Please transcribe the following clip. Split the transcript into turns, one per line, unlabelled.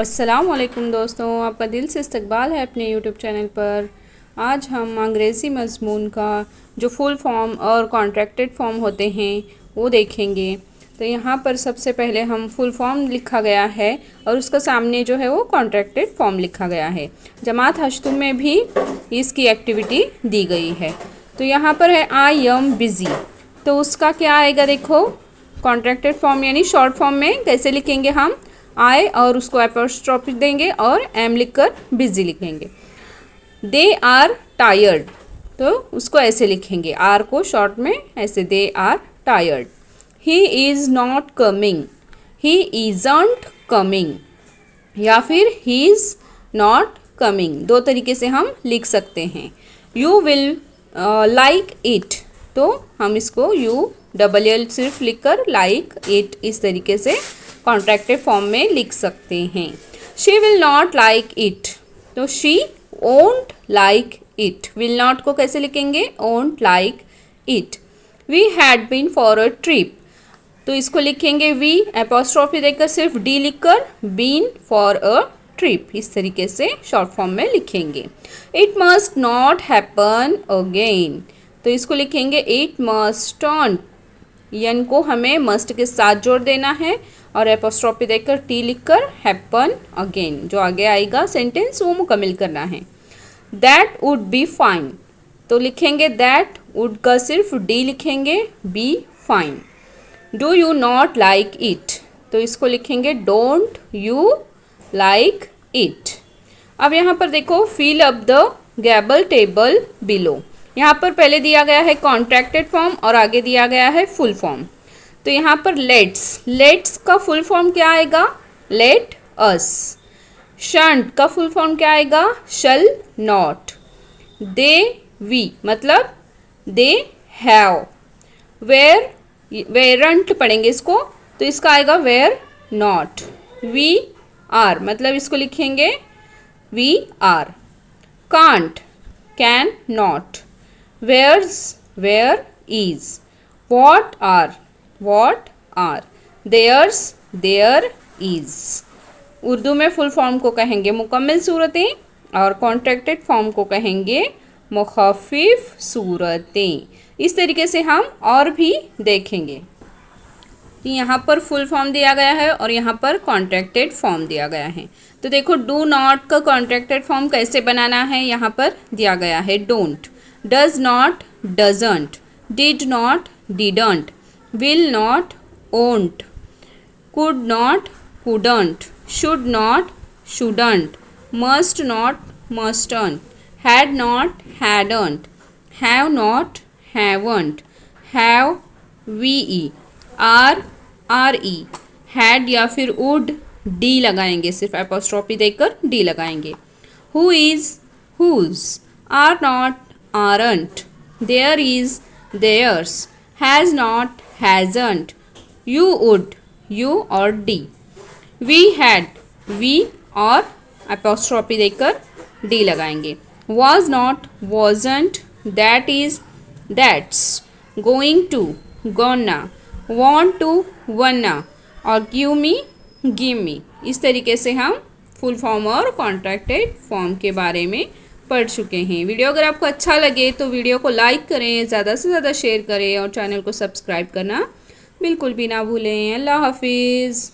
अस्सलामुअलैकुम दोस्तों, आपका दिल से इस्तकबाल है अपने यूट्यूब चैनल पर। आज हम अंग्रेज़ी मज़मून का जो फुल फॉर्म और कॉन्ट्रैक्टेड फॉर्म होते हैं वो देखेंगे। तो यहाँ पर सबसे पहले हम फुल फॉर्म लिखा गया है और उसका सामने जो है वो कॉन्ट्रैक्टेड फॉर्म लिखा गया है। जमात हश्तुम में भी इसकी एक्टिविटी दी गई है। तो यहाँ पर है आई एम बिज़ी, तो उसका क्या आएगा देखो, कॉन्ट्रैक्टेड फॉर्म यानी शॉर्ट फॉर्म में कैसे लिखेंगे हम, आई और उसको एपोस्ट्रोफी देंगे और एम लिखकर बिजी लिखेंगे। दे आर टायर्ड, तो उसको ऐसे लिखेंगे, आर को शॉर्ट में ऐसे, they are tired. He is not coming, he isn't coming, या फिर ही इज़ नॉट कमिंग, दो तरीके से हम लिख सकते हैं। यू विल लाइक इट, तो हम इसको यू डबल एल सिर्फ लिखकर लाइक इट इस तरीके से कॉन्ट्रैक्टेड फॉर्म में लिख सकते हैं। She will not like it, तो she won't like it, will not को कैसे लिखेंगे, won't like it. We had been for a trip, तो इसको लिखेंगे वी एपोस्ट्रोफी देकर सिर्फ डी लिखकर बीन फॉर अ ट्रिप, इस तरीके से शॉर्ट फॉर्म में लिखेंगे। It must not happen again, तो इसको लिखेंगे इट मस्ट नॉट, यन को हमें मस्ट के साथ जोड़ देना है और एपोस्ट्रोफी देकर टी लिखकर हैपन अगेन, जो आगे आएगा सेंटेंस वो मुकम्मल करना है। दैट वुड बी फाइन, तो लिखेंगे दैट, वुड का सिर्फ डी लिखेंगे, be fine. Do you not like it, तो इसको लिखेंगे डोंट यू लाइक इट। अब यहाँ पर देखो, fill up the gable table below, यहाँ पर पहले दिया गया है कॉन्ट्रैक्टेड फॉर्म और आगे दिया गया है फुल फॉर्म। तो यहाँ पर लेट्स का फुल फॉर्म क्या आएगा, लेट अस। शंट का फुल फॉर्म क्या आएगा, शल नॉट। दे वी मतलब दे हैव। वेरंट पढ़ेंगे इसको, तो इसका आएगा वेर नॉट। वी आर मतलब इसको लिखेंगे we are. Can't can not. Where's where is. What are there's there is. Urdu में फुल फॉर्म को कहेंगे मुकम्मल सूरतें और कॉन्ट्रैक्टेड फॉर्म को कहेंगे मुखफ़िफ सूरतें। इस तरीके से हम और भी देखेंगे। यहाँ पर फुल फॉर्म दिया गया है और यहाँ पर कॉन्ट्रैक्टेड फॉर्म दिया गया है। तो देखो, डू नॉट का कॉन्ट्रैक्टेड फॉर्म कैसे बनाना है, यहाँ पर दिया गया है don't, does not doesn't, did not didn't, will not won't, could not couldn't, should not shouldn't, must not mustn't, had not hadn't, have not haven't, have we, are had या फिर would D लगाएंगे, सिर्फ apostrophe देकर D लगाएंगे। who is whose, are not aren't, there is theirs, has not hasn't, you would you और D. we had we और apostrophe देकर D लगाएंगे। was not wasn't, that is that's, going to gonna, want to wanna और give me। इस तरीके से हम full form और कॉन्ट्रैक्टेड फॉर्म के बारे में पढ़ चुके हैं। वीडियो अगर आपको अच्छा लगे तो वीडियो को लाइक करें, ज़्यादा से ज़्यादा शेयर करें और चैनल को सब्सक्राइब करना बिल्कुल भी ना भूलें। अल्लाह हाफिज़।